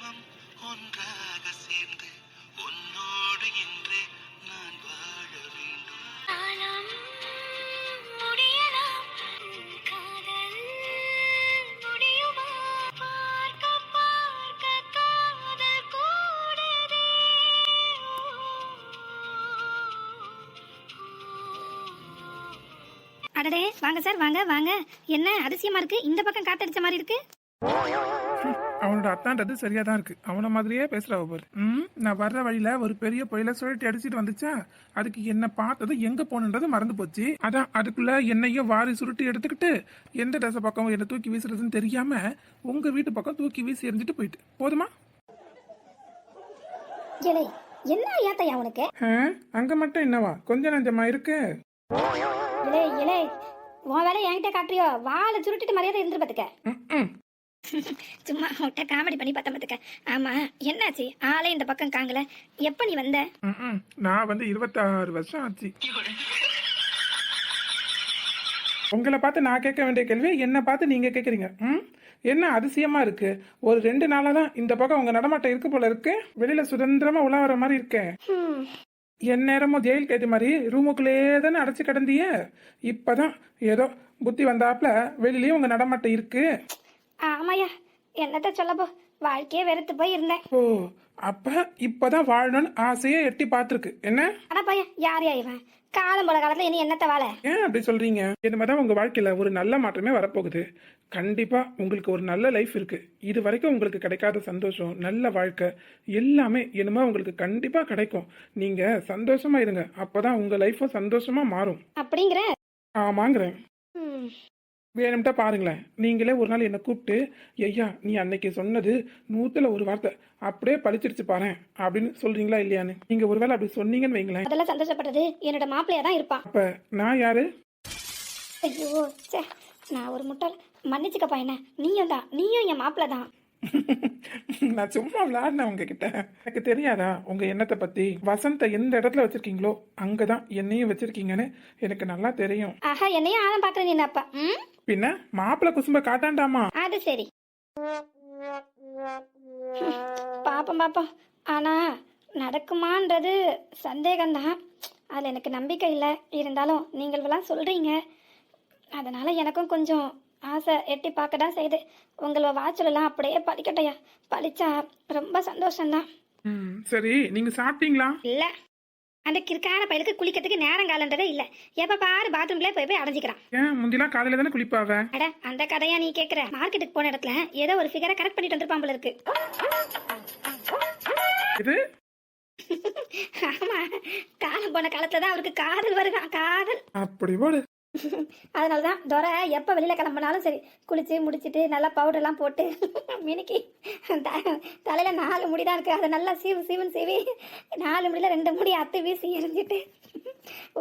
ஜென்மம் ஒன்றாக சேர்ந்து உன்னோடு இன்றே நான் வாழ வேண்டும். காலம் முடியலாம், காதல் முடியுமா? பார்க்க பார்க்க காதல் கூடுதே. அடடே, வாங்க சார், வாங்க வாங்க. என்ன அதிசயமா இருக்கு, இந்த பக்கம் காத்தடிச்ச மாதிரி இருக்கு. அவனோட அத்தான்றது சரியா தான் இருக்கு. அவன மாதிரியே பேசுறவ பாரு. நான் வர்ற வழியில ஒரு பெரிய புயல சுழட்டி அடிச்சிட்டு வந்துச்சா, அதுக்கு என்ன பார்த்தது எங்க போனன்றது மறந்து போச்சு. அதான் அதுக்குள்ள என்னையும் வாரி சுருட்டி எடுத்துக்கிட்டு எந்த தசை பக்கம் என்ன தூக்கி வீசுறதுன்னு தெரியாம உங்க வீட்டு பக்கம் தூக்கி வீசி எரிஞ்சிட்டு போயிட்டு போதுமா? இலை, என்ன ஏத்தையா உனக்கு? அங்க மட்டும் என்னவா கொஞ்சம் நஞ்சமா இருக்கு? இலை இலை, உன் வேலை என்கிட்ட காட்டுறியோ? வாழை சுருட்டிட்டு மரியாதை இருந்துட்டு பாத்துக்க. சும்மா உன்கிட்ட காமெடி பண்ணி பார்த்தா பாத்துக்க. ஆமா, என்னாச்சு? ஆளே இந்த பக்கம் காங்கல. எப்ப நீ வந்த? நான் வந்து 26 வருஷம் ஆச்சு. உங்களை பார்த்து நான் கேட்க வேண்டிய கேள்வி என்ன பார்த்து நீங்க கேக்குறீங்க. என்ன அதிசயமா இருக்கு. ஒரு 2 நாளா தான் இந்த பக்கம் உங்க நடமாட்டம் இருக்கு போல இருக்கு. வெளியில சுதந்திரமா உலா வர மாதிரி இருக்கேன். என் நேரமும் ஜெயில் கைது மாதிரி ரூமுக்குள்ளேயே தானே அடைச்சு கிடந்திய. இப்பதான் ஏதோ புத்தி வந்தாப்புல வெளியிலயும் உங்க நடமாட்டம் இருக்கு. ஆமாயா, என்னத்த சொல்லப்போ, வாழ்க்கையே வெறுத்து போய் இருந்தேன். ஓ, அப்ப இப்பதான் வாழணும்னு ஆசையே எட்டி பார்த்துருக்கு என்ன? ஆனா பையன் யார் இவன்? காலம் போல காலத்துல இனி என்னத்த வாழ? ஏன் அப்படி சொல்றீங்க? இந்த மாதிரி உங்க வாழ்க்கையில ஒரு நல்ல மாற்றமே வரப்போகுது. கண்டிப்பா உங்களுக்கு ஒரு நல்ல லைஃப் இருக்கு. இது வரைக்கும் உங்களுக்கு கிடைக்காத சந்தோஷம், நல்ல வாழ்க்கை எல்லாமே என்னமோ உங்களுக்கு கண்டிப்பா கிடைக்கும். நீங்க சந்தோஷமா இருங்க, அப்பதான் உங்க லைஃபும் சந்தோஷமா மாறும். அப்படிங்கிற? ஆமாங்கிறேன். வேணும்ட்டா பாருங்களேன், நீங்களே ஒரு நாள் என்னை கூப்பிட்டு, ஐயா நீ அன்னைக்கு சொன்னது 100ல 1 வார்த்தை அப்படியே பழிச்சிருச்சு பாரு அப்படின்னு சொல்றீங்களா இல்லையான்னு. நீங்க ஒருவேளை அப்படி சொன்னீங்கன்னு வைங்களேன், அதெல்லாம் சந்தோஷப்படுறது என்னோட மாப்பிள்ளையா தான் இருப்பான். அப்ப நான் யாரு? ஐயோ சே, நான் ஒரு முட்டாள். மன்னிச்சுக்கப்பா, என்ன நீயும் என் மாப்பிள்ள தான். நான் சும்மா விளையாடினேன் உங்ககிட்ட. எனக்கு தெரியாதா உங்க எண்ணத்தை பத்தி? வசந்த எந்த இடத்துல வச்சிருக்கீங்களோ அங்கதான் என்னையும் வச்சிருக்கீங்கன்னு எனக்கு நல்லா தெரியும். ஆஹா, என்னையும் ஆழம் பாக்குறேன் என்னப்பா? பின்ன மாப்பிள்ள குசும்ப காட்டாண்டாமா? அது சரி, பாப்போம் பாப்போம். ஆனா நடக்குமான்றது சந்தேகம்தான். அதுல எனக்கு நம்பிக்கை இல்லை. இருந்தாலும் நீங்கள் சொல்றீங்க, அதனால எனக்கும் கொஞ்சம் ஆசை எட்டி பார்க்க தான் செய்யுது. உங்களோட வாட்சலாம் அப்படியே படிக்கட்டையா, படிச்சா ரொம்ப சந்தோஷம்தான். சரி, நீங்க சாப்பிட்டீங்களா? இல்ல, அந்த கிற்கான பையலுக்கு குளிக்கிறதுக்கு நேரம் காலன்றதே இல்ல. எப்ப பாரு பாத்ரூம்ல போய் அடைஞ்சிக்கிறான். ஏன் முந்திலாம் காலையில தானே குளிப்பாவ? அட, அந்த கதையா நீ கேக்குற? மார்க்கெட்டுக்கு போன இடத்துல ஏதோ ஒரு ஃபிகரை கரெக்ட் பண்ணிட்டு வந்திருப்பான் போல இருக்கு. இது ஆமா, காலம் போன காலத்துல தான் அவருக்கு காதல் வருதான், காதல். அப்படி போடு. அதனாலதான் துரை எப்ப வெளியில கிளம்பினாலும் சரி, குளிச்சு முடிச்சிட்டு நல்லா பவுடர் எல்லாம் போட்டு மினிக்கி தலையில 4 முடிதான் இருக்கு, அதை நல்லா சீவுன்னு சீவி 4 முடியில 2 முடி அத்து வீசி எரிஞ்சிட்டு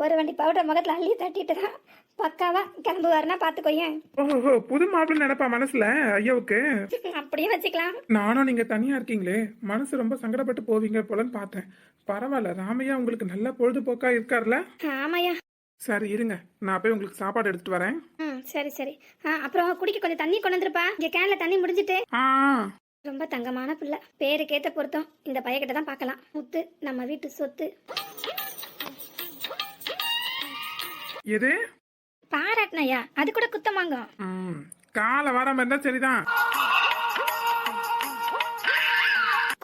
ஒரு வண்டி பவுடர் முகத்துல அள்ளி தட்டிட்டு தான் பக்காவா கிளம்புவாருன்னா பாத்துக்கோயேன். ஓஹோ, புது மாப்பிள்ள நினைப்பா மனசுல ஐயாவுக்கு. அப்படியே வச்சுக்கலாம். நானும் நீங்க தனியா இருக்கீங்களே மனசு ரொம்ப சங்கடப்பட்டு போவீங்க போலன்னு பார்த்தேன். பரவாயில்ல, ராமையா உங்களுக்கு நல்ல பொழுதுபோக்கா இருக்காருல்ல? ஆமாயா. சரி இருங்க, நான் போய் உங்களுக்கு சாப்பாடு எடுத்துட்டு வரேன். சரி சரி. அப்புறம் குடிக்க கொஞ்சம் தண்ணி கொண்டு வந்துருப்பா. இங்க கேன்ல தண்ணி முடிஞ்சிட்டு. ரொம்ப தங்கமான பிள்ளை, பேருக்கேத்த பொருத்தம். இந்த பையகிட்ட தான் பார்க்கலாம். முத்து நம்ம வீட்டு சொத்து. எது பாராட்டினையா, அது கூட குத்தமாங்க. காலை வராம இருந்தா சரிதான்.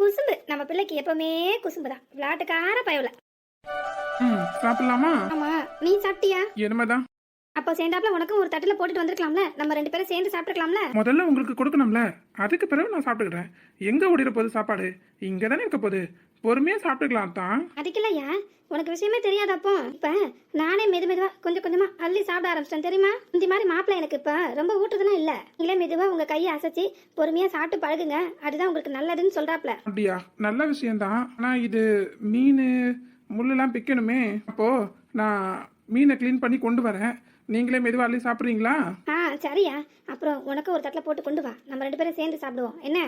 குசும்பு நம்ம பிள்ளைக்கு எப்பவுமே குசும்புதான், விளையாட்டுக்கார பயவுல. சாப்பிடலாமா? ஆமா, நீ சாப்பிட்டியா? என்னமாதான்? அப்போ சேர்ந்தாப்புல உனக்கும் ஒரு தட்டுல போட்டுட்டு வந்திருக்கலாம்ல, நம்ம 2 பேரும் சேர்ந்து சாப்பிட்டுக்கலாம்ல. முதல்ல உங்களுக்கு கொடுக்கணும்ல, அதுக்கு பிறகு நான் சாப்பிட்டுக்கிறேன். எங்க ஓடிட போகுது சாப்பாடு? இங்கதானே இருக்க போகுது, பொறுமையா சாப்பிட்டுக்கலாம் தான். அதுக்கு இல்லையா, உனக்கு விஷயமே தெரியாதப்போ. இப்ப நானே மெதுவா கொஞ்சம் கொஞ்சமா அள்ளி சாப்பிட ஆரம்பிச்சிட்டேன் தெரியுமா? இந்த மாதிரி மாப்பிள்ளை எனக்கு இப்ப ரொம்ப ஊட்டுதெல்லாம் இல்ல. இல்ல, மெதுவா உங்க கையை அசைச்சு பொறுமையா சாப்பிட்டு பழகுங்க, அதுதான் உங்களுக்கு நல்லதுன்னு சொல்றாப்ல. அப்படியா? நல்ல விஷயம்தான். ஆனா இது மீன் முள்ளெல்லாம் பிக்கணுமே. அப்போ நான் மீனை கிளீன் பண்ணி கொண்டு வரேன், நீங்களே மெதுவா அள்ளி சாப்பிடுறீங்களா? சரியா. அப்புறம் உனக்கு ஒரு தட்டுல போட்டு கொண்டு வா, நம்ம 2 பேரும் சேர்ந்து சாப்பிடுவோம் என்ன?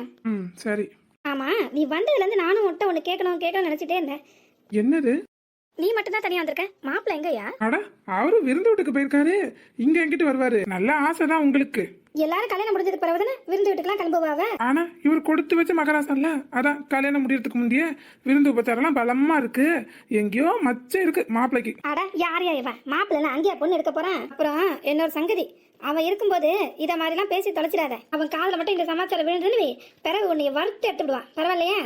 சரி. ஆமா, நீ வந்ததுல இருந்து நானும் ஒண்ணு கேட்கணும் நினைச்சிட்டே இருந்தேன். என்னது? நீ மட்டும் தான் தனியா வந்திருக்க. மாப்பிள்ளை எங்கயா? அட அவரு விருந்து வீட்டுக்கு போயிருக்காரு, இங்க எங்கிட்டு வருவாரு? நல்ல ஆசைதான் உங்களுக்கு. எல்லாரும் கல்யாணம் முடிஞ்சதுக்கு பிறகு தானே விருந்து வீட்டுக்குலாம் கிளம்புவாவ. ஆனா இவர் கொடுத்து வச்ச மகராசன்ல, அதான் கல்யாணம் முடியறதுக்கு முந்தைய விருந்து உபச்சாரம் பலமா இருக்கு. எங்கேயோ மச்சம் இருக்கு மாப்பிள்ளைக்கு. அட யாரையா இவன்? மாப்பிள்ளை அங்கேயா பொண்ணு எடுக்க போறான்? அப்புறம் இன்னொரு சங்கதி, அவன் இருக்கும்போது இத மாதிரிலாம் பேசி தொலைச்சிடாத. அவன் காதுல மட்டும் இந்த சமாச்சாரம் விழுந்துன்னு பிறகு உன்னைய வறுத்து எடுத்துடுவான். பரவாயில்லையா?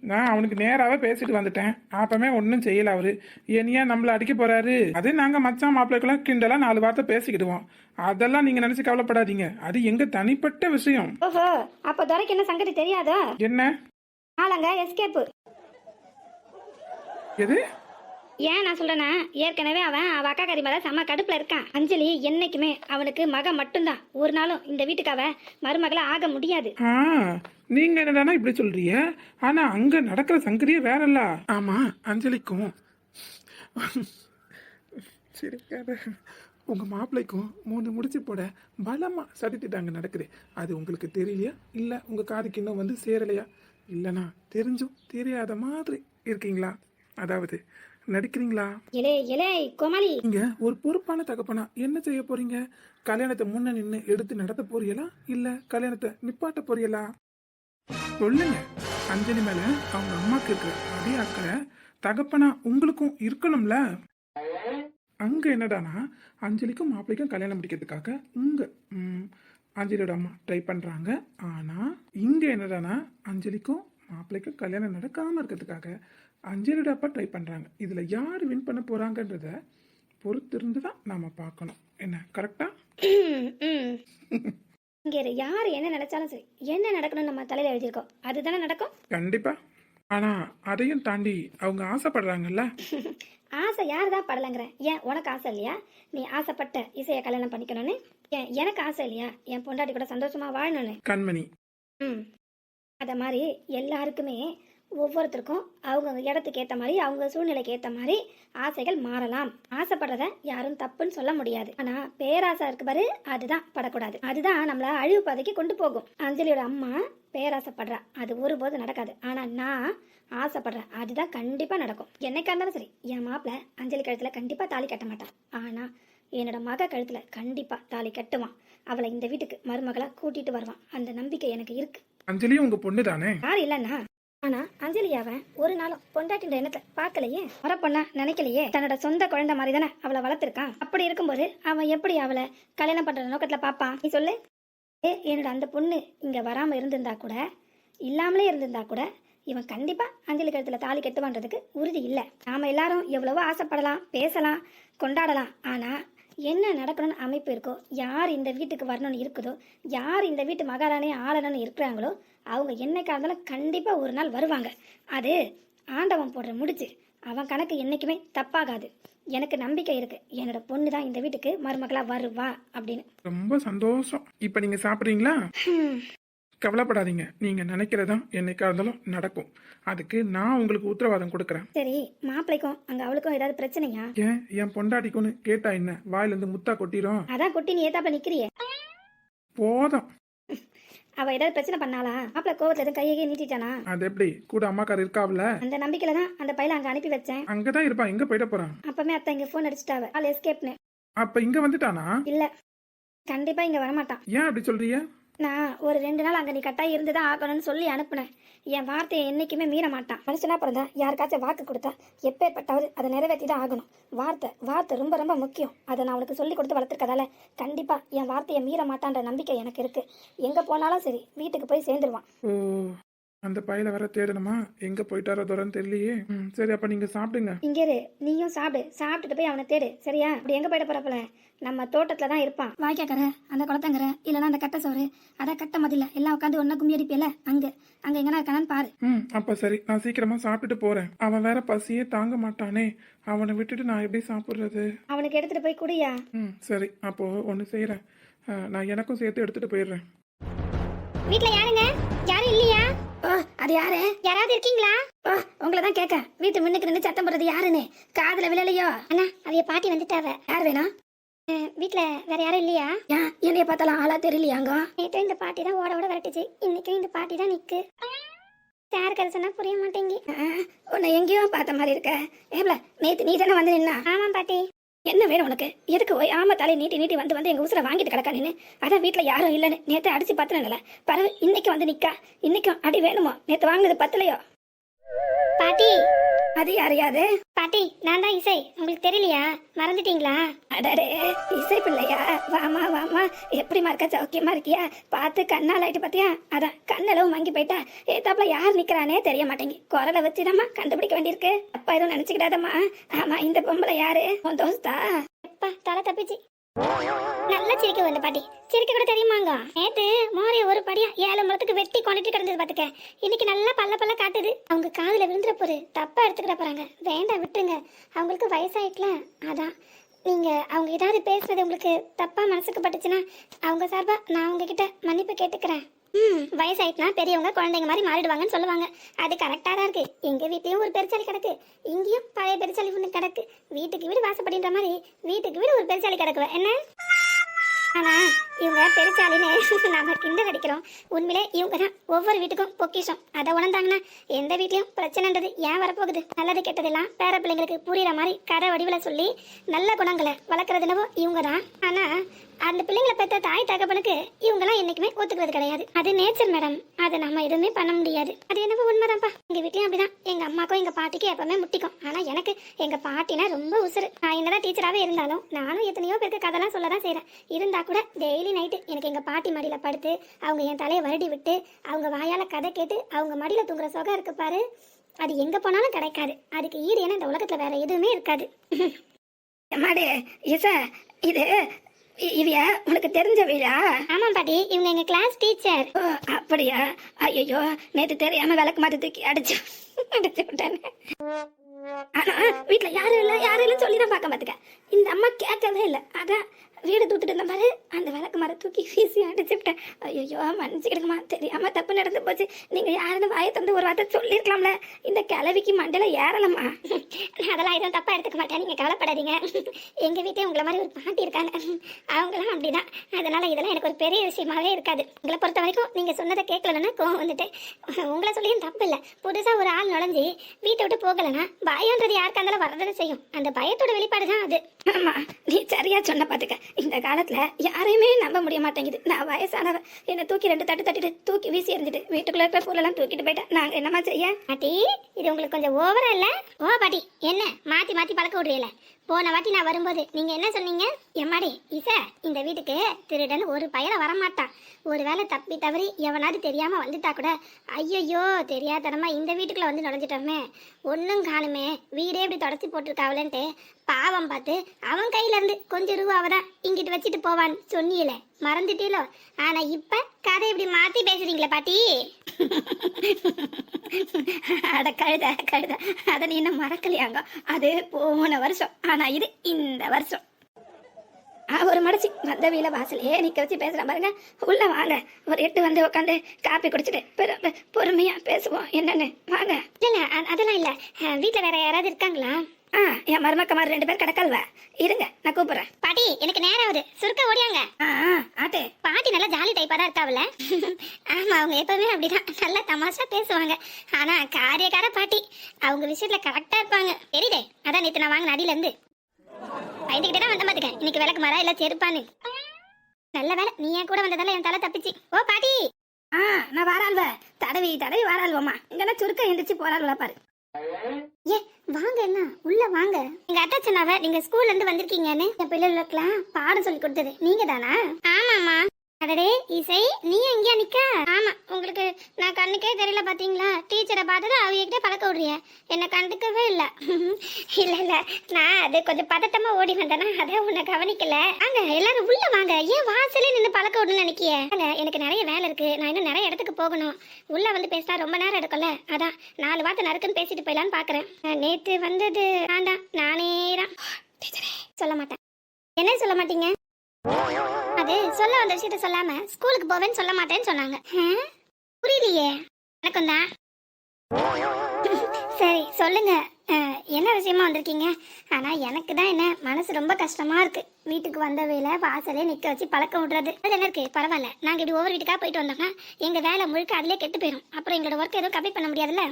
நான் அவனுக்கு நேராவே பேசிட்டு வந்துட்டேன். அப்பமே ஒன்னும் செய்யல அவரு. ஏனியா நம்மள அடிக்க போறாரு? அது நாங்க மச்சான் மாப்பிள்ளைக்கெல்லாம் கிண்டலா 4 வார்த்தை பேசிக்கிடுவோம். அதெல்லாம் நீங்க நினைச்சு கவலைப்படாதீங்க, அது எங்க தனிப்பட்ட விஷயம். ஓஹோ, அப்ப துரைக்கு என்ன சங்கதி தெரியாதோ? என்ன ஆளங்க எஸ்கேப்பு. எது? ஏன் நான் சொல்றேன்னா, ஏற்கனவே அவன் அவ அக்கா கறி மேல செம்ம கடுப்புல இருக்கான். அஞ்சலி என்னைக்குமே அவனுக்கு மக மட்டும்தான். ஒரு நாளும் இந்த வீட்டுக்கு அவ மருமகளா ஆக முடியாது. நீங்க என்னடா இப்படி சொல்றீங்க? ஆனா அங்க நடக்கிற சங்கதியே வேறல்ல. ஆமா, அஞ்சலிக்கும் சிரிக்காத, உங்க மாப்பிள்ளைக்கும் 3 முடிச்சு போட பலமா சடித்திட்டாங்க நடக்குது. அது உங்களுக்கு தெரியலையா? இல்ல உங்க காதுக்கு இன்னும் வந்து சேரலையா? இல்லனா தெரிஞ்சும் தெரியாத மாதிரி இருக்கீங்களா? அதாவது நடிக்கிறீங்களா? இலே இலே கோமாளி, நீங்க ஒரு பொறுப்பான தகப்பனா என்ன செய்ய போறீங்க? கல்யாணத்தை முன்ன நின்று எடுத்து நடத்த போறீங்களா, இல்ல கல்யாணத்தை நிப்பாட்ட போறீங்களா? சொல்லுங்க. அஞ்சலி மேல அவங்க அம்மாக்கு இருக்கிற அதே அக்கறை தகப்பனா உங்களுக்கும் இருக்கணும்ல. அங்க என்னடானா, அஞ்சலிக்கும் மாப்பிள்ளைக்கும் கல்யாணம் முடிக்கிறதுக்காக உங்க அஞ்சலியோட அம்மா ட்ரை பண்றாங்க. ஆனா இங்க என்னடானா, அஞ்சலிக்கும் மாப்பிள்ளைக்கும் கல்யாணம் நடக்காம இருக்கிறதுக்காக அஞ்சலியோட அப்பா ட்ரை பண்றாங்க. இதுல யாரு வின் பண்ண போறாங்கன்றத பொறுத்திருந்து தான் நாம பார்க்கணும். என்ன கரெக்டா? இங்க யாரு என்ன நினைச்சாலும் சரி, என்ன நடக்கணும் நம்ம தலையில எழுதியிருக்கோம் அதுதானே நடக்கும். கண்டிப்பா. ஆனா அதையும் தாண்டி அவங்க ஆசைப்படுறாங்கல்ல. ஆசை யாருதான் படலைங்கிற? ஏன் உனக்கு ஆசை இல்லையா? நீ ஆசைப்பட்ட இசையை கல்யாணம் பண்ணிக்கணும்னு. ஏன் எனக்கு ஆசை இல்லையா என் பொண்டாட்டி கூட சந்தோஷமா வாழணும்னு? கண்மணி, அத மாதிரி எல்லாருக்குமே ஒவ்வொருத்தருக்கும் அவங்க இடத்துக்கு ஏற்ற மாதிரி, அவங்க சூழ்நிலைக்கு ஏற்ற மாதிரி ஆசைகள் மாறலாம். ஆசைப்படுறத யாரும் தப்புன்னு சொல்ல முடியாது. ஆனா பேராசை இருக்கு பாரு, அதுதான் படக்கூடாது. அதுதான் நம்மள அழிவு பாதைக்கு கொண்டு போகும். அஞ்சலியோட அம்மா பேராசைப்படுறா, அது ஒருபோது நடக்காது. ஆனா நான் ஆசைப்படுறேன், அதுதான் கண்டிப்பா நடக்கும். என்னைக்கா இருந்தாலும் சரி, என் மாப்பிள்ள அஞ்சலி கழுத்துல கண்டிப்பா தாலி கட்ட மாட்டான். ஆனா என்னோட மக கழுத்துல கண்டிப்பா தாலி கட்டுவான். அவளை இந்த வீட்டுக்கு மருமகளா கூட்டிட்டு வருவான். அந்த நம்பிக்கை எனக்கு இருக்கு. அஞ்சலியும் உங்க பொண்ணு தானே? யாரு இல்லன்னா? ஆனா அஞ்சலி அவன் ஒரு நாளும் பொண்டாட்டின்ற எண்ணத்தை பார்க்கலையே, வர பொண்ணா நினைக்கலையே. தன்னோட சொந்த குழந்தை மாதிரி தானே அவளை வளர்த்திருக்கான். அப்படி இருக்கும்போது அவன் எப்படி அவளை கல்யாணம் பண்ற நோக்கத்துல பாப்பான்? நீ சொல்லு. என்னோட அந்த பொண்ணு இங்க வராம இருந்திருந்தா கூட, இல்லாமலே இருந்திருந்தா கூட, இவன் கண்டிப்பா அஞ்சலி கழுத்துல தாலி கட்டுவான்றதுக்கு உறுதி இல்லை. நாம எல்லாரும் எவ்வளவோ ஆசைப்படலாம், பேசலாம், கொண்டாடலாம். ஆனா என்ன நடக்கணும்னு அமைப்பு இருக்கோ, யார் இந்த வீட்டுக்கு வரணும்னு இருக்குதோ, யார் இந்த வீட்டு மகாராணியை ஆளணும்னு இருக்கிறாங்களோ, அவங்க என்னைக்கா இருந்தாலும் கண்டிப்பா ஒரு நாள் வருவாங்க. அது ஆண்டவன் போடுற முடிச்சு. அவன் கணக்கு என்னைக்குமே தப்பாகாது. எனக்கு நம்பிக்கை இருக்கு, என்னோட பொண்ணு தான் இந்த வீட்டுக்கு மருமகளா வருவா அப்படின்னு. ரொம்ப சந்தோஷம். இப்ப நீங்க சாப்பிடுறீங்களா? கவலைப்படாதீங்க, நீங்க நினைக்கிறதா என்னைக்கா இருந்தாலும் நடக்கும். அதுக்கு நான் உங்களுக்கு உத்தரவாதம் கொடுக்கறேன். சரி, மாப்பிள்ளைக்கும் அங்க அவளுக்கும் ஏதாவது பிரச்சனையா? ஏன் என் பொண்டாட்டிக்குன்னு கேட்டா என்ன வாயில இருந்து முத்தா கொட்டிரும்? அதான் கொட்டி நீ ஏத்தாப்ப நிக்கிறியே. போதும். அவ ஏதாவது பிரச்சனை பண்ணாளா? மாப்பிள்ளை கோவத்துல எதுவும் கையை நீட்டிட்டானா? அது எப்படி? கூட அம்மாக்கார இருக்காவல, அந்த நம்பிக்கையில தான் அந்த பையல அங்க அனுப்பி வச்சேன். அங்கதான் இருப்பான். எங்க போயிட போறான்? அப்பமே அத்தை இங்க போன் அடிச்சுட்டாவ, ஆள் எஸ்கேப்னு. அப்ப இங்க வந்துட்டானா? இல்ல, கண்டிப்பா இங்க வரமாட்டான். ஏன் அப்படி சொல்றீங்க? நான் ஒரு 2 நாள் அங்க நீ கட்டாயம் இருந்துதான் ஆகணும்னு சொல்லி அனுப்புனேன். என் வார்த்தையை என்னைக்குமே மீற மாட்டான். மனுஷனா பிறந்தா யாருக்காச்சும் வாக்கு கொடுத்தா எப்பேற்பட்டவர் அதை நிறைவேற்றி தான் ஆகணும். வார்த்தை ரொம்ப ரொம்ப முக்கியம். அதை நான் அவனுக்கு சொல்லி கொடுத்து வளர்த்துருக்கதால கண்டிப்பா என் வார்த்தையை மீற மாட்டான்ற நம்பிக்கை எனக்கு இருக்கு. எங்க போனாலும் சரி வீட்டுக்கு போய் சேர்ந்துருவான். ஓ, அந்த பையில வர தேடணுமா? எங்க போயிட்டாரோ தூரம் தெரியலையே. சரி, அப்ப நீங்க சாப்பிடுங்க. இங்க இரு, நீயும் சாப்பிட்டுட்டு போய் அவனை தேடு. சரியா? அப்படி எங்க போயிட போறப்பல நம்ம தோட்டத்துல தான் இருப்பான். வாய்க்காக்கற, அந்த குளத்தங்கற, இல்லைன்னா அந்த கட்ட சோறு, அதான் கட்ட மதில எல்லாம் உட்காந்து ஒன்னா கும்மி அடிப்பியல, அங்க எங்கன்னா இருக்கானு பாரு. அப்ப சரி, நான் சீக்கிரமா சாப்பிட்டுட்டு போறேன். அவன் வேற பசியே தாங்க மாட்டானே, அவனை விட்டுட்டு நான் எப்படி சாப்பிடுறது? அவனுக்கு எடுத்துட்டு போய் குடியா. சரி, அப்போ ஒண்ணு செய்யறேன், நான் எனக்கும் சேர்த்து எடுத்துட்டு போயிடுறேன். வீட்ல யாருங்க? யாரும் இல்லையா? ஓ, அது யாரு? யாராவது இருக்கீங்களா? ஓ, உங்களை தான் கேட்க. வீட்டு முன்னுக்கு நின்று சத்தம் போடுறது யாருன்னு காதுல விழலையோ? அண்ணா, அவைய பாட்டி வந்துட்டாவ. யார் வேணும்? வீட்ல வேற யாரும் இல்லையா? ஏன் என்னைய பார்த்தாலும் ஆளா தெரியலையாங்க? நேற்று இந்த பாட்டி தான் ஓட விரட்டுச்சு, இன்னைக்கும் இந்த பாட்டி தான் நிக்கு. சார் கதை சொன்னா புரிய மாட்டேங்கி. உன்னை எங்கேயோ பார்த்த மாதிரி இருக்க. ஏப்ல நேத்து நீ தானே வந்து நின்னா? ஆமாம் பாட்டி. என்ன வேணும் உனக்கு? எதுக்கு போய் ஆமா தலையை நீட்டி நீட்டி வந்து எங்க உசுரை வாங்கிட்டு கிடக்கா நீனு? அதான் வீட்டுல யாரும் இல்லைன்னு நேற்று அடிச்சு பத்தல. பரவ இன்னைக்கு வந்து நிக்கா. இன்னைக்கும் அடி வேணுமோ? நேற்று வாங்கினது பத்தலையோ? பாட்டி அது யாரையாது? பாட்டி நான் தான் இசை. உங்களுக்கு தெரியலையா? மறந்துட்டீங்களா? அடடே இசை பிள்ளையா? வாமா வாமா. எப்படிமா இருக்க? சௌக்கியமா இருக்கியா? பார்த்து கண்ணால் ஆயிட்டு பார்த்தியா? அதான் கண்ணளவு வாங்கி போயிட்டா. ஏத்தாப்புல யார் நிக்கிறானே தெரிய மாட்டேங்கி. குரலை வச்சுதாம்மா கண்டுபிடிக்க வேண்டியிருக்கு. அப்பா எதுவும் நினைச்சுக்கிடாதம்மா. ஆமா இந்த பொம்பளை யாரு? உன் தோஸ்தா? எப்பா தலை தப்பிச்சு. நல்லா சிரிக்க வந்து பாட்டி. சிரிக்க கூட தெரியுமாங்க? நேத்து மோரைய ஒரு படியா 7 முழத்துக்கு வெட்டி கொண்டுட்டு கிடந்தது பாத்துக்க. இன்னைக்கு நல்லா பல்ல காட்டுது. அவங்க காதுல விழுந்துற போரு தப்பா எடுத்துக்கிட போறாங்க. வேண்டாம் விட்டுருங்க. அவங்களுக்கு வயசாயிட்டல. அதான் நீங்க அவங்க ஏதாவது பேசுறது உங்களுக்கு தப்பா மனசுக்கு பட்டுச்சுன்னா அவங்க சார்பா நான் உங்ககிட்ட மன்னிப்பு கேட்டுக்கிறேன். வயசாயிட்டுனா பெரியவங்க குழந்தைங்க மாதிரி மாறிடுவாங்கன்னு சொல்லுவாங்க. அது கரெக்டா தான் இருக்கு. எங்க வீட்லயும் ஒரு பெருச்சாளி கிடக்கு. இங்கேயும் பழைய பெருச்சாளி ஒண்ணு கிடக்கு. வீட்டுக்கு வீடு வாசப்படின்ற மாதிரி வீட்டுக்கு வீடு ஒரு பெருச்சாளி கிடக்குவேன் என்ன. ஆனா இவங்க பெருச்சாலின்னு நாம கிண்டல் அடிக்கிறோம். உண்மையிலே இவங்க தான் ஒவ்வொரு வீட்டுக்கும் பொக்கிஷம். அதை உணர்ந்தாங்கன்னா எந்த வீட்லயும் பிரச்சனைன்றது ஏன் வரப்போகுது. நல்லது கெட்டதெல்லாம் பேர பிள்ளைங்களுக்கு புரியுற மாதிரி கதை வடிவில் சொல்லி நல்ல குணங்களை வளர்க்கறதுனவோ இவங்க தான். ஆனா அந்த பிள்ளைங்களை பெற்ற தாய் தகப்பனுக்கு இவங்கெல்லாம் என்னைக்குமே ஒத்துக்கிறது கிடையாது. அது நேச்சர் மேடம். அதை நம்ம எதுவுமே பண்ண முடியாது. அது என்னவோ உண்மைதான்ப்பா. எங்க வீட்லயும் அப்படிதான். எங்க அம்மாக்கும் எங்க பாட்டிக்கும் எப்பவுமே முட்டிக்கும். ஆனா எனக்கு எங்க பாட்டினா ரொம்ப உசுறு. நான் என்னதான் டீச்சராகவே இருந்தாலும் நானும் எத்தனையோ பேருக்கு கதைலாம் சொல்லதான் செய்யறேன். இருந்தா கூட டெய்லி நைட்டு எனக்கு எங்க பாட்டி மடியில படுத்து அவங்க என் தலையை வருடி விட்டு அவங்க வாயால கதை கேட்டு அவங்க மடியில தூங்குற சுகம் இருக்கு பாரு. அது எங்க போனாலும் கிடைக்காது. அதுக்கு ஈடு ஏன்னா இந்த உலகத்துல வேற எதுவுமே இருக்காது. இது இவையா உனக்கு தெரிஞ்சவையா? ஆமா பாட்டி. இவங்க எங்க கிளாஸ் டீச்சர். அப்படியா? ஐயோ நேற்று தெரியாம விளக்கு மாட்டு தூக்கி அடிச்சு விட்டானே. ஆனா வீட்டுல யாரும் இல்ல சொல்லிதான் பார்க்க பாத்துக்க. இந்த அம்மா கேட்கவே இல்லை. அதான் வீடு தூத்துட்டு இருந்த மாதிரி அந்த விளக்கு மரம் தூக்கி வீசி அடிச்சு விட்டேன். ஐயோ மன்னிச்சுக்கிடுங்கம்மா. தெரியாம தப்பு நடந்து போச்சு. நீங்க யாருன்னு வாயை தந்து ஒரு வார்த்தை சொல்லிருக்கலாம்ல. இந்த கிளவிக்கு மண்டல ஏறலம்மா. அதெல்லாம் எதுவும் தப்பா எடுத்துக்க மாட்டேன். நீங்க கவலைப்படாதீங்க. எங்க வீட்டே உங்களை மாதிரி ஒரு பாட்டி இருக்காங்க. அவங்களாம் அப்படிதான். அதனால இதெல்லாம் எனக்கு ஒரு பெரிய விஷயமாவே இருக்காது. உங்களை பொறுத்த வரைக்கும் நீங்க சொன்னதை கேட்கலன்னா கோவம் வந்துட்டு உங்களை சொல்லியும் தப்பு இல்லை. புதுசா ஒரு ஆள் நுழைஞ்சி வீட்டை விட்டு போகலன்னா பயம்ன்றது யாருக்கா இருந்தாலும் வரதானே செய்யும். அந்த பயத்தோட வெளிப்பாடு தான் அது. ஆமா நீ சரியா சொன்ன பாத்துக்க. இந்த காலத்துல யாரையுமே நம்ப முடிய மாட்டேங்குது. நான் வயசானவ. என்னை தூக்கி 2 தட்டு தட்டிட்டு தூக்கி வீசி எறிஞ்சிட்டு வீட்டுக்குள்ள இருக்கிற பொருளெல்லாம் தூக்கிட்டு போயிட்டேன். நாங்க என்னமா செய்ய? பாட்டி இது உங்களுக்கு கொஞ்சம் ஓவரா இல்ல? ஓ பாட்டி என்ன மாத்தி மாத்தி பழக்க விடுறீல? போன வாட்டி நான் வரும்போது நீங்க என்ன சொன்னீங்க? எம்மாடி இசை இந்த வீட்டுக்கு திருடன் ஒரு பையனை வரமாட்டான். ஒருவேளை தப்பி தவறி எவனாவது தெரியாம வந்துட்டா கூட ஐயோ தெரியாதனமா இந்த வீட்டுக்குள்ள வந்து நுழைஞ்சிட்டோமே ஒன்னும் காணுமே வீடே இப்படி தொடச்சி போட்டிருக்காவலன்ட்டு பாவம் பார்த்து அவன் கையில இருந்து கொஞ்சம் ரூபாவை தான் இங்கிட்டு வச்சுட்டு போவான்னு சொன்னீல, மறந்துட்டீலோ? ஆனா இப்ப கதை இப்படி மாத்தி பேசுறீங்களே பாட்டி. அட கழுத அதை நீ இன்னும் மறக்கலையாங்க. அது போன வருஷம். ஆனா இது இந்த வருஷம். ஒரு மடிச்சு வந்த வீல வாசலே நிக்க வச்சு பேசுறேன் பாருங்க. உள்ள வாங்க. ஒரு 8 வந்து உட்காந்து காப்பி குடிச்சிட்டு பொறுமையா பேசுவோம் என்னன்னு. வாங்க. இல்ல அதெல்லாம் இல்ல. வீட்டுல வேற யாராவது இருக்காங்களா? என் மருமக்கமார் 2 பேர் கிடக்கல்வ. இருங்க நான் கூப்பிடுறேன். பாட்டி எனக்கு நேரம் ஆகுது. சுருக்க ஓடியாங்க. ஆட்டு பாட்டி நல்லா ஜாலி டைப்பா தான் இருக்காவல. ஆமா அவங்க எப்பவுமே அப்படிதான் நல்லா தமாஷா பேசுவாங்க. ஆனா காரியக்கார பாட்டி அவங்க விஷயத்துல கரெக்டா இருப்பாங்க. தெரியுதே அதான் நேத்து நான் வாங்கின அடியில இருந்து பயந்துகிட்டே தான் வந்த மாத்துக்க. இன்னைக்கு விளக்கு மரம் இல்ல செருப்பான்னு. நல்ல வேலை நீ என் கூட வந்ததால என் தலை தப்பிச்சு. ஓ பாட்டி நான் வாராள்வ. தடவி வாராள்வமா. இங்கன்னா சுருக்க எந்திரிச்சு போறாள்வா பாரு. ஏ வாங்க என்ன உள்ள வாங்க. எங்க அட்டா சொன்னாவ நீங்க ஸ்கூல்ல இருந்து வந்திருக்கீங்கன்னு. என் பிள்ளைகளுக்குலாம் பாடம் சொல்லி கொடுத்தது நீங்க தானா? ஆமாம்மா. அடடே இசை நீ எங்கேயா நிக்க? ஆமா உங்களுக்கு நான் கண்ணுக்கே தெரியல பாத்தீங்களா? டீச்சரை பார்த்தது அவங்க பழக்க விடுறிய. என்ன கண்டுக்கவே இல்ல. இல்ல நான் அது கொஞ்சம் பதட்டமா ஓடி வந்தேன்னா அதான் உன்னை கவனிக்கல. அங்க எல்லாரும் உள்ள வாங்க. ஏன் வாசலே நின்று பழக்க விடணும்னு நினைக்கிய? எனக்கு நிறைய வேலை இருக்கு. நான் இன்னும் நிறைய இடத்துக்கு போகணும். உள்ள வந்து பேசினா ரொம்ப நேரம் எடுக்கல. அதான் 4 வார்த்தை நறுக்குன்னு பேசிட்டு போயிடலான்னு பாக்குறேன். நேத்து வந்தது வேண்டாம். நானே தான் சொல்ல மாட்டேன். என்ன சொல்ல மாட்டீங்க? அது சொல்ல வந்த விஷயத்த சொல்லாம ஸ்கூலுக்கு போவேன்னு சொல்ல மாட்டேன்னு சொன்னாங்க. புரியலையே. எனக்கும் தான். சரி சொல்லுங்க என்ன விஷயமா வந்திருக்கீங்க? ஆனால் எனக்கு தான் என்ன மனசு ரொம்ப கஷ்டமாக இருக்குது. வீட்டுக்கு வந்த வேலை வாசலே நிற்க வச்சு பழக்கம் விட்றது. அது என்ன இருக்குது, பரவாயில்ல. நாங்கள் இப்படி ஒவ்வொரு வீட்டுக்காக போயிட்டு வந்தோம்னா எங்கள் வேலை முழுக்க அதிலே கெட்டு போயிடும். அப்புறம் எங்களோட ஒர்க் எதுவும் கம்ப்ளீட் பண்ண முடியாதுல்ல.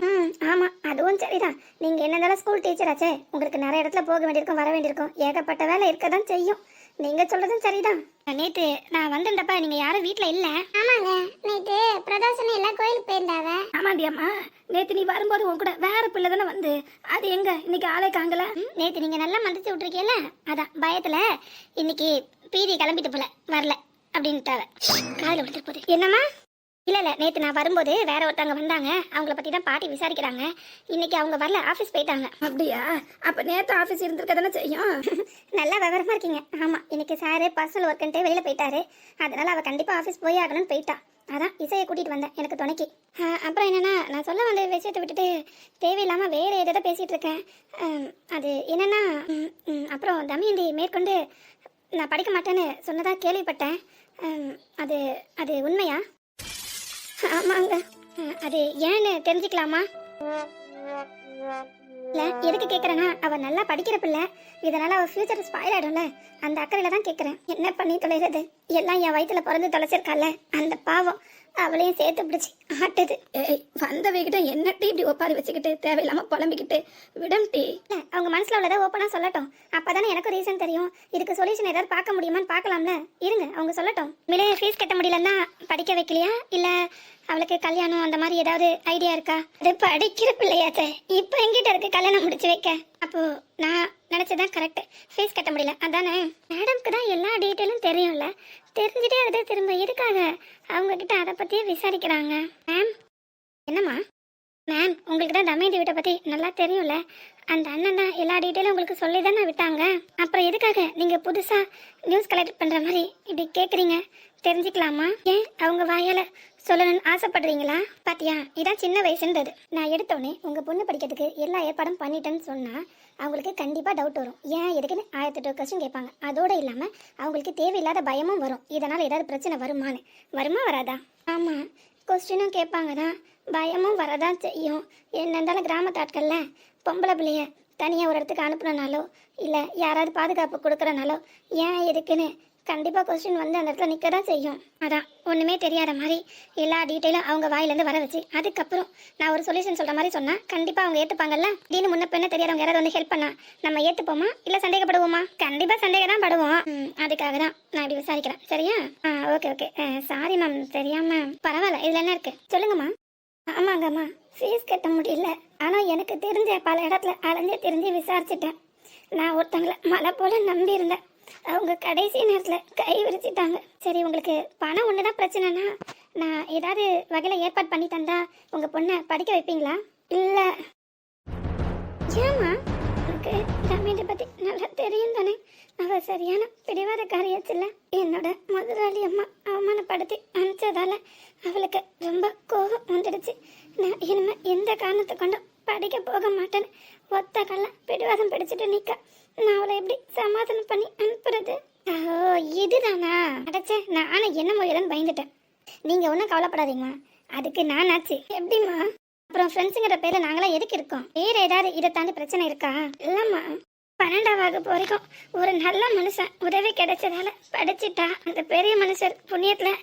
ஆமாம், அதுவும் சரிதான். நீங்கள் என்ன இருந்தாலும் ஸ்கூல் டீச்சராச்சே, உங்களுக்கு நிறைய இடத்துல போக வேண்டியிருக்கும், வர வேண்டியிருக்கும், ஏகப்பட்ட வேலை இருக்க தான் செய்யும். நீங்கள் சொல்கிறதும் சரிதான். நேற்று நான் வந்திருந்தப்ப நீங்கள் யாரும் வீட்டில் இல்லை. ஆமாங்க, நேற்று பிரதோஷன் எல்லாம் கோயிலுக்கு போயிருந்தாவ. ஆமாண்டியம்மா, நேற்று நீ வரும்போது உன் கூட வேற பிள்ளை தானே வந்து, அது எங்க இன்னைக்கு ஆளே காங்கல. நேற்று நீங்கள் நல்லா மந்திரிச்சு விட்டுருக்கீல்ல, அதான் பயத்தில் இன்னைக்கு பீதி கிளம்பிட்டு போல வரல அப்படின்ட்டாவ. காலையில் விட்டுட்டு போகுது. என்னம்மா? இல்லை நேற்று நான் வரும்போது வேற ஒருத்தவங்க வந்தாங்க, அவங்கள பற்றி தான் பாட்டி விசாரிக்கிறாங்க. இன்னைக்கு அவங்க வரல, ஆஃபீஸ் போயிட்டாங்க. அப்படியா? அப்போ நேற்று ஆஃபீஸ் இருந்திருக்க தானே செய்யும். நல்லா விவரமா இருக்கீங்க. ஆமாம், இன்னைக்கு சாரு பர்சனல் ஒர்க்குன்ட்டு வெளியில் போயிட்டாரு. அதனால அவள் கண்டிப்பாக ஆஃபீஸ் போய் ஆகணும்னு போயிட்டா. அதான் இசையை கூட்டிகிட்டு வந்தேன் எனக்கு துணைக்கு. அப்புறம் என்னென்னா, நான் சொல்ல வந்த விஷயத்தை விட்டுட்டு தேவையில்லாமல் வேறு எதை பேசிகிட்டு இருக்கேன். அது என்னென்னா, அப்புறம் தமயந்தி மேற்கொண்டு நான் படிக்க மாட்டேன்னு சொன்னதாக கேள்விப்பட்டேன். அது அது உண்மையா? ஆமாங்க. அது ஏன்னு தெரிஞ்சுக்கலாமா? இல்லை, எதுக்கு கேட்குறேன்னா, அவள் நல்லா படிக்கிற பிள்ளை, இதனால் அவள் ஃப்யூச்சர் ஸ்பாயில் ஆகிடும்ல, அந்த அக்கறையில் தான் கேட்குறேன். என்ன பண்ணி தொலைகிறது? எல்லாம் என் வயிற்றுல பிறந்து தொலைச்சிருக்கால, அந்த பாவம் அவளையும் சேர்த்து பிடிச்சி ஆட்டுது. ஏய், வந்தவகிட்ட என்னட்டி இப்படி ஒப்பாரி வச்சுக்கிட்டு தேவையில்லாமல் புலம்பிக்கிட்டு விடம்டி. இல்லை, அவங்க மனசில் உள்ளதை ஓப்பனாக சொல்லட்டும். அப்போ தானே எனக்கும் ரீசன் தெரியும். இதுக்கு சொல்யூஷன் ஏதாவது பார்க்க முடியுமான்னு பார்க்கலாம்ல. இருங்க, அவங்க சொல்லட்டும். மிலே ஃபீஸ் கட்ட முடியலன்னா படிக்க வைக்கலையா, இல்லை அவளுக்கு கல்யாணம் அந்த மாதிரி ஏதாவது ஐடியா இருக்கா? அது படிக்கிற பிள்ளையாச்சே, இப்போ எங்கிட்ட இருக்கு கல்யாணம் முடிச்சு வைக்க? அப்போ நான் நினச்சதான் கரெக்ட். ஃபீஸ் கட்ட முடியல அதானே? மேடம்க்கு தான் எல்லா டீட்டெயிலும் தெரியும்ல, தெரிஞ்சுட்டே அதை திரும்ப எதுக்காக அவங்க கிட்ட அதை பற்றியே விசாரிக்கிறாங்க? மேம். என்னம்மா? மேம், உங்களுக்கு தான் தமயந்தி வீட்டை பற்றி நல்லா தெரியும்ல, அந்த அண்ணன் தான் எல்லா டீட்டெயிலும் உங்களுக்கு சொல்லி தானே விட்டாங்க. அப்புறம் எதுக்காக நீங்கள் புதுசாக நியூஸ் கலெக்ட் பண்ணுற மாதிரி இப்படி கேட்குறீங்க? தெரிஞ்சுக்கலாமா? ஏன் அவங்க வாயால் சொல்லணும்னு ஆசைப்படுறீங்களா? பாத்தியா, இதான் சின்ன வயசுன்றது. நான் எடுத்தோடனே உங்கள் பொண்ணு படிக்கிறதுக்கு எல்லா ஏற்பாடும் பண்ணிட்டேன்னு சொன்னால் அவங்களுக்கு கண்டிப்பாக டவுட் வரும். ஏன் எதுக்குன்னு 1008 கொஸ்டின் கேட்பாங்க. அதோடு இல்லாமல் அவங்களுக்கு தேவையில்லாத பயமும் வரும். இதனால் ஏதாவது பிரச்சனை வருமானு. வருமா வராதா? ஆமாம், கொஸ்டினும் கேட்பாங்க தான், பயமும் வரதான் செய்யும். என்ன இருந்தாலும் கிராமத்து ஆட்களில் பொம்பளை பிள்ளைய தனியாக ஒரு இடத்துக்கு அனுப்புறனாலோ இல்லை யாராவது பாதுகாப்பு கொடுக்குறனாலோ ஏன் எதுக்குன்னு கண்டிப்பாக கொஸ்டின் வந்து அந்த இடத்துல நிற்க தான் செய்யும். அதான் ஒன்றுமே தெரியாத மாதிரி எல்லா டீட்டெயிலும் அவங்க வாயிலேருந்து வர வச்சு அதுக்கப்புறம் நான் ஒரு சொல்யூஷன் சொல்கிற மாதிரி சொன்னால் கண்டிப்பாக அவங்க ஏற்றுப்பாங்கல்ல. திடீர்னு முன்ன பெண்ணை தெரியாதவங்க யாராவது வந்து ஹெல்ப் பண்ணா நம்ம ஏற்றுப்போமா இல்லை சந்தேகப்படுவோமா? கண்டிப்பாக சந்தேகம் தான் படுவோம். அதுக்காக தான் நான் இப்படி விசாரிக்கிறேன். சரியா? Okay okay. சாரி மேம், தெரியாமல். பரவாயில்ல, இதில் என்ன இருக்குது சொல்லுங்கம்மா. ஆமாங்கம்மா, ஃபீஸ் கட்ட முடியல. ஆனால் எனக்கு தெரிஞ்ச பல இடத்துல அலைஞ்சு தெரிஞ்சு விசாரிச்சுட்டேன். நான் ஒருத்தங்களை மலை போல நம்பி இருந்தேன். அவங்க கடைசி நேரத்தில் கை விரிச்சிட்டாங்க. சரி, உங்களுக்கு பணம் ஒன்று தான் பிரச்சனைனா நான் ஏதாவது வகையில் ஏற்பாடு பண்ணி தந்தா உங்கள் பொண்ணை படிக்க வைப்பீங்களா? இல்லை. ஏம்மா? எனக்கு தமயந்தி பற்றி நல்லா தெரியும் தானே. அவள் சரியான பிடிவாத காரியாச்சுல்ல. என்னோட முதலாளி அம்மா அவமானப்படுத்தி அனுப்பிச்சதால அவளுக்கு ரொம்ப கோபம் வந்துடுச்சு. நான் இனிமேல் எந்த காரணத்தை கொண்டும் படிக்க போக மாட்டேன்னு ஒத்த கல்ல பிடிவாதம் பிடிச்சிட்டு நிற்க நான் அவளை எப்படி சமாதானம் பண்ணி அனுப்புறது? ஓ, இதுதானா? அடைச்சே, நானும் என்ன முயலன்னு பயந்துட்டேன். நீங்கள் ஒன்றும் கவலைப்படாதீங்கம்மா, அதுக்கு நான் ஆச்சு. எப்படிம்மா? அப்புறம் ஃப்ரெண்ட்ஸுங்கிற பேரில் நாங்களாம் எதுக்கு இருக்கோம்? வேறு ஏதாவது இதை தாண்டி பிரச்சனை இருக்கா? இல்லைம்மா, 12ஆம் வகுப்பு வரைக்கும் ஒரு நல்ல மனுஷன் உதவி கிடைச்சதால படிச்சுட்டா. அந்த பெரிய மனுஷர் புண்ணியத்தில்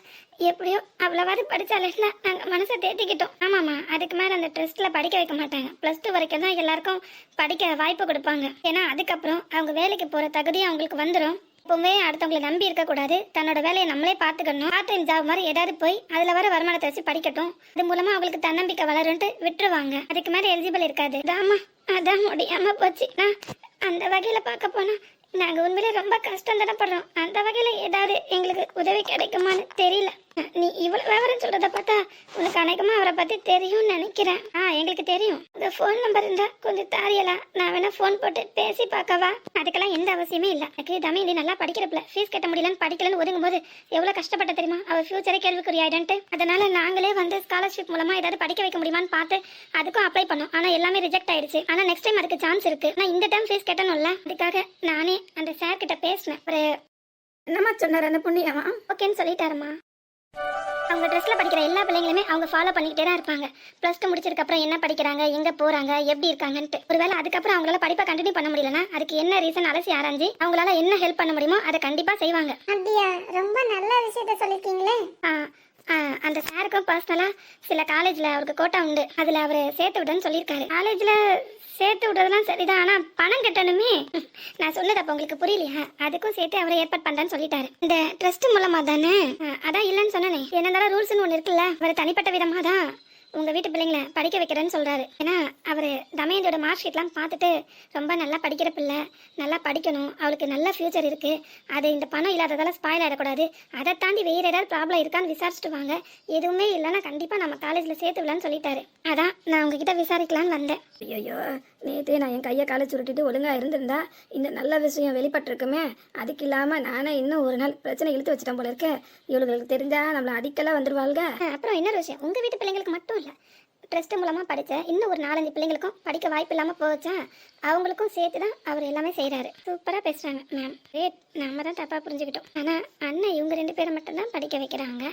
எப்படியோ அவ்வளோவாது படித்தாலே நாங்கள் மனசை தேத்திக்கிட்டோம். ஆமாம்மா, அதுக்கு மேலே அந்த ட்ரெஸ்ட்டில் படிக்க வைக்க மாட்டாங்க. +2 வரைக்கும் தான் எல்லாருக்கும் படிக்க வாய்ப்பு கொடுப்பாங்க. ஏன்னா அதுக்கப்புறம் அவங்க வேலைக்கு போகிற தகுதியும் அவங்களுக்கு வந்துடும். எப்பவுமே அடுத்தவங்களை நம்பி இருக்கக்கூடாது. தன்னோட வேலையை நம்மளே பார்த்துக்கணும். பார்ட் டைம் ஜாப் மாதிரி ஏதாவது போய் அதில் வர வருமானத்தை வச்சு படிக்கட்டும். அது மூலமாக அவங்களுக்கு தன்னம்பிக்கை வளரும்ட்டு விட்டுருவாங்க. அதுக்கு மேலே எலிஜிபிள் இருக்காது. அதான் முடியாமல் போச்சு. நான் அந்த வகையில் பார்க்க போனால் நாங்கள் உண்மையிலே ரொம்ப கஷ்டம் தடப்படுறோம். அந்த வகையில் ஏதாவது எங்களுக்கு உதவி கிடைக்குமான்னு தெரியல. நீ இவ்வளோ விவரம் சொல்கிறத பார்த்தா உனக்கு அநேகமாக அவரை பற்றி தெரியும்னு நினைக்கிறேன். எங்களுக்கு தெரியும். இந்த ஃபோன் நம்பர் இருந்தால் கொஞ்சம் தாரியலாம், நான் வேணா ஃபோன் போட்டு பேசி பார்க்கவா? அதுக்கெல்லாம் எந்த அவசியமே இல்லை. எனக்கு தமயந்தி நல்லா படிக்கிறப்பில்ல, ஃபீஸ் கட்ட முடியலன்னு படிக்கலன்னு ஒதுங்கும் போது எவ்வளோ கஷ்டப்பட்ட தெரியுமா? அவள் ஃபியூச்சரே கேள்விக்குறியாயிடன்ட்டு. அதனால நாங்களே வந்து ஸ்காலர்ஷிப் மூலமாக ஏதாவது படிக்க வைக்க முடியுமான்னு பார்த்து அதுக்கும் அப்ளை பண்ணோம். ஆனால் எல்லாமே ரிஜெக்ட் ஆயிடுச்சு. ஆனால் நெக்ஸ்ட் டைம் அதுக்கு சான்ஸ் இருக்குது. ஆனால் இந்த டைம் ஃபீஸ் கட்டணும்ல, அதுக்காக நானே அந்த சார் கிட்ட பேசினேன். ஒரு என்னம்மா சொன்னார் அந்த புண்ணியமா? ஓகேன்னு சொல்லிட்டாருமா. அவங்க ட்ரெஸ்ல படிக்கிற எல்லா பிள்ளைங்களுமே அவங்க ஃபாலோ பண்ணிக்கிட்டே தான் இருப்பாங்க. +2 முடிச்சதுக்கு அப்புறம் என்ன படிக்கிறாங்க, எங்க போறாங்க, எப்படி இருக்காங்கன்ட்டு. ஒருவேளை அதுக்கப்புறம் அவங்களால படிப்பை கண்டினியூ பண்ண முடியலன்னா அதுக்கு என்ன ரீசன் அலசி ஆராய்ஞ்சு அவங்களால என்ன ஹெல்ப் பண்ண முடியுமோ அதை கண்டிப்பா செய்வாங்க. அப்படியா? ரொம்ப நல்ல விஷயத்த சொல்லிருக்கீங்களே. அந்த சாருக்கும் பர்சனலா சில காலேஜ்ல அவருக்கு கோட்டா உண்டு, அதுல அவரு சேர்த்து விடுன்னு சொல்லியிருக்காரு. காலேஜ்ல சேர்த்து விடுறதுலாம் சரிதான், ஆனா பணம் கட்டணுமே. நான் சொன்னது அப்ப உங்களுக்கு புரியலையா? அதுக்கும் சேர்த்து அவரை ஏற்பாடு பண்றேன்னு சொல்லிட்டாரு. இந்த ட்ரஸ்ட் மூலமா தானே? அதான் இல்லைன்னு சொன்னேனே. என்ன இருந்தாலும் ரூல்ஸ்னு ஒன்று இருக்குல்ல, அவர் தனிப்பட்ட விதமா தான் உங்க வீட்டு பிள்ளைங்களை படிக்க வைக்கிறேன்னு சொல்றாரு. ஏன்னா அவரு தமயந்தியோட மார்க் ஷீட்லாம் பார்த்துட்டு ரொம்ப நல்லா படிக்கிற பிள்ளை, நல்லா படிக்கணும், அவளுக்கு நல்ல ஃபியூச்சர் இருக்கு, அது இந்த பணம் இல்லாததால ஸ்பாயில் ஆகிடக்கூடாது, அதை தாண்டி வேற ஏதாவது ப்ராப்ளம் இருக்கான்னு விசாரிச்சுட்டு வாங்க, எதுவுமே இல்லைன்னா கண்டிப்பா நம்ம காலேஜ்ல சேர்த்து விடலான்னு சொல்லிட்டாரு. அதான் நான் உங்ககிட்ட விசாரிக்கலான்னு வந்தேன். ஐயோ, நேற்று நான் என் கையை காலை சுருட்டிட்டு ஒழுங்கா இருந்திருந்தா இந்த நல்ல விஷயம் வெளிப்பட்டிருக்குமே. அதுக்கு இல்லாம நானே இன்னும் ஒரு நாள் பிரச்சனை இழுத்து வச்சிட்டேன் போல இருக்கேன். இவளுக்கு தெரிஞ்சா நம்மள அடிக்கெல்லாம் வந்துருவாள்க. அப்புறம் இன்னொரு விஷயம், உங்க வீட்டு பிள்ளைங்களுக்கு மட்டும் இல்லை, ட்ரஸ்ட் மூலமா படிச்ச இன்னும் ஒரு 4-5 பிள்ளைங்களுக்கும் படிக்க வாய்ப்பு இல்லாம போச்சா, அவங்களுக்கும் சேர்த்து தான் அவர் எல்லாமே செய்யறாரு. சூப்பரா பேசுறாங்க மேம். ரேட் நாம தான் தப்பா புரிஞ்சுக்கிட்டோம். ஆனா அண்ணன் இவங்க 2 பேரை மட்டும் தான் படிக்க வைக்கிறாங்க.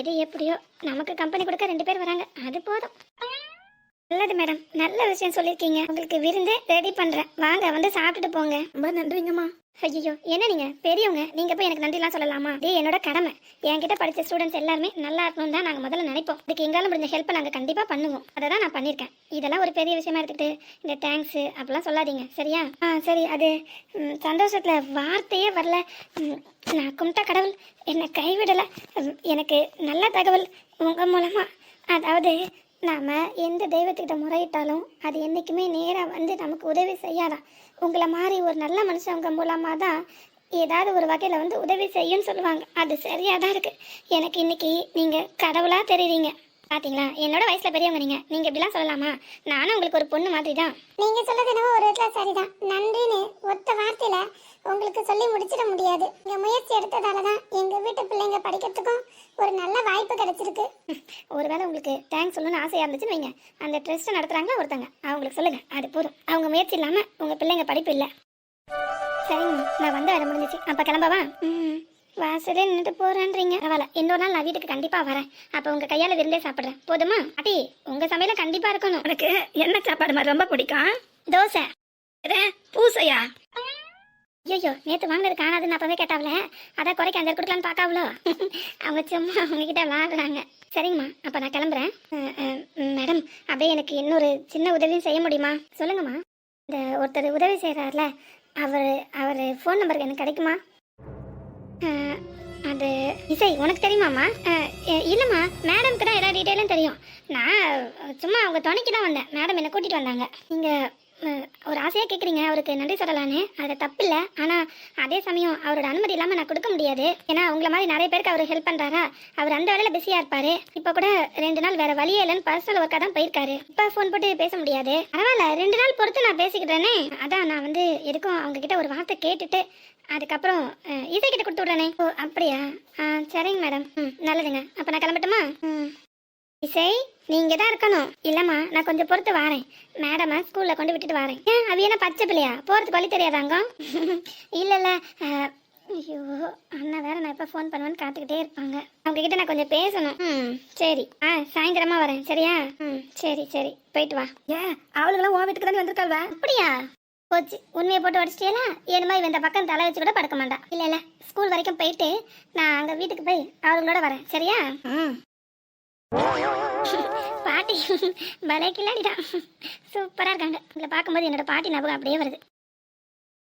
எது எப்படியோ நமக்கு கம்பெனி கொடுக்க 2 பேர் வராங்க, அது போதும். நல்லது மேடம், நல்ல விஷயம் சொல்லியிருக்கீங்க. உங்களுக்கு விருந்து ரெடி பண்றேன், வாங்க வந்து சாப்பிட்டுட்டு போங்க. ரொம்ப நன்றிங்கம்மா. ஐயோ, என்ன நீங்க பெரியவங்க, நீங்க போய் எனக்கு நன்றிலாம் சொல்லலாமா? இது என்னோட கடமை. என்கிட்ட படிச்ச ஸ்டூடெண்ட்ஸ் எல்லாருமே நல்லா இருக்கணும் தான் நாங்க முதல்ல நினைப்போம். இதுக்கு எங்களால முடிஞ்ச ஹெல்ப்பை நாங்க கண்டிப்பா பண்ணுவோம். அதை தான் நான் பண்ணியிருக்கேன். இதெல்லாம் ஒரு பெரிய விஷயமா எடுத்துக்கிட்டு இந்த தேங்க்ஸ் அப்படிலாம் சொல்லாதீங்க, சரியா? சரி. அது சந்தோஷத்துல வார்த்தையே வரல. நான் கும்பிட்ட கடவுள் என்னை கைவிடலை. எனக்கு நல்ல தகவல் உங்க மூலமா. அதாவது நாம எந்த தெய்வத்துக்கிட்ட முறையிட்டாலும் அது என்றைக்குமே நேராக வந்து நமக்கு உதவி செய்யாதான். உங்களை மாதிரி ஒரு நல்ல மனுஷங்க மூலமாக தான் ஏதாவது ஒரு வகையில் வந்து உதவி செய்யுன்னு சொல்லுவாங்க. அது சரியாக தான் இருக்குது. எனக்கு இன்னைக்கு நீங்கள் கடவுளாக தெரியுறீங்க. பார்த்தீங்களா, என்னோட வயசில் பெரியவங்க நீங்கள் இப்படிலாம் சொல்லலாமா? நானும் உங்களுக்கு ஒரு பொண்ணு மாதிரி தான். நீங்க சொல்றது என்னவோ ஒரு இடத்துல சரிதான். நன்றின்னு ஒத்த வார்த்தையில உங்களுக்கு சொல்லி முடிச்சிட முடியாது. இந்த முயற்சி எடுத்ததாலதான் எங்க வீட்டு பிள்ளைங்க படிக்கிறதுக்கும் ஒரு நல்ல வாய்ப்பு கிடைச்சிருக்கு. ஒருவேளை உங்களுக்கு தேங்க்ஸ் சொல்லணும்னு ஆசையாக இருந்துச்சுன்னு வைங்க, அந்த ட்ரஸ்ட்டை நடத்துகிறாங்க ஒருத்தங்க, அவங்களுக்கு சொல்லுங்க, அது போதும். அவங்க முயற்சி இல்லாமல் உங்கள் பிள்ளைங்க படிப்பு இல்லை. சரிங்கம்மா, நான் வந்த வேலை முடிஞ்சிச்சு, அப்போ கிளம்பவா? வாசலே நின்றுட்டு போறேன்றீங்க. பரவாயில்ல, இன்னொரு நாள் நான் வீட்டுக்கு கண்டிப்பா வரேன். அப்ப உங்க கையால விருந்தே சாப்பிடுறேன், போதுமா? அட்டி, உங்க சமையல கண்டிப்பா இருக்கணும். எனக்கு என்ன சாப்பாடு மாதிரி ரொம்ப பிடிக்கும்? தோசை. பூசையா? ஐயோ, நேற்று வாங்கினது காணாதுன்னு அப்பவே கேட்டாவல, அதான் குறைக்க 5 கொடுக்கலான்னு பார்க்காவளோ. அவங்க சும்மா அவங்ககிட்ட விளாடுறாங்க. சரிங்கம்மா, அப்போ நான் கிளம்புறேன். மேடம், அப்படியே எனக்கு இன்னொரு சின்ன உதவியும் செய்ய முடியுமா? சொல்லுங்கம்மா. இந்த ஒருத்தர் உதவி செய்கிறார்ல, அவர் ஃபோன் நம்பருக்கு எனக்கு கிடைக்குமா? அது இசை, உனக்கு தெரியுமாம்மா? இல்லைம்மா, மேடம்க்கு தான் எல்லா டீட்டெயிலும் தெரியும். நான் சும்மா அவங்க துணைக்கு தான் வந்தேன். மேடம் என்னை கூட்டிகிட்டு வந்தாங்க. நீங்கள் ஒரு ஆசையாக கேட்குறீங்க, அவருக்கு நன்றி சொல்லலான்னு. அது தப்பு இல்லை, ஆனால் அதே சமயம் அவரோட அனுமதி இல்லாமல் நான் கொடுக்க முடியாது. ஏன்னா உங்களை மாதிரி நிறைய பேருக்கு அவர் ஹெல்ப் பண்ணுறாரா. அவர் அந்த வேலையில் பிஸியாக இருப்பார். இப்போ கூட 2 நாள் வேறு வழியே இல்லைன்னு பர்சனல் ஒர்க்காக தான் போயிருக்காரு. இப்போ ஃபோன் போட்டு பேச முடியாது. பரவாயில்ல, 2 நாள் பொறுத்து நான் பேசிக்கிட்டேனே. அதான் நான் வந்து எதுக்கும் அவங்கக்கிட்ட ஒரு வார்த்தை கேட்டுட்டு அதுக்கப்புறம் இசை கிட்ட கொடுத்து விட்றேனே. ஓ அப்படியா? சரிங்க மேடம். நல்லதுங்க, அப்போ நான் கிளம்பட்டுமா? இசை, நீங்க தான் இருக்கணும். இல்லம்மா, நான் கொஞ்சம் பொறுத்து வரேன். மேடமா ஸ்கூல்ல கொண்டு விட்டுட்டு வரேன். ஏன், அவ என்ன பச்சை பிள்ளையா, போறதுக்கு வழி தெரியாதாங்க? இல்ல. ஐயோ, அண்ணா வேற நான் எப்ப ஃபோன் பண்ணுவேன்னு காத்துக்கிட்டே இருப்பாங்க. அவங்க கிட்ட நான் கொஞ்சம் பேசணும். சரி, சாயந்தரமா வரேன், சரியா? சரி, போயிட்டு வா. ஏன், அவளுக்கெல்லாம் உன் வீட்டுக்கு தான் வந்திருக்காள்வா? அப்படியா? போச்சு, உண்மையை போட்டு உடச்சிட்டேலா. ஏன் மாதிரி இந்த பக்கம் தலை வச்சு கூட படுக்க மாட்டா. இல்ல, ஸ்கூல் வரைக்கும் போயிட்டு நான் அங்க வீட்டுக்கு போய் அவங்களோட வரேன், சரியா? பாட்டி பலே கில்லாடிதான், சூப்பரா இருக்காங்க. உங்களை பார்க்கும்போது என்னோட பாட்டி ஞாபகம் அப்படியே வருது.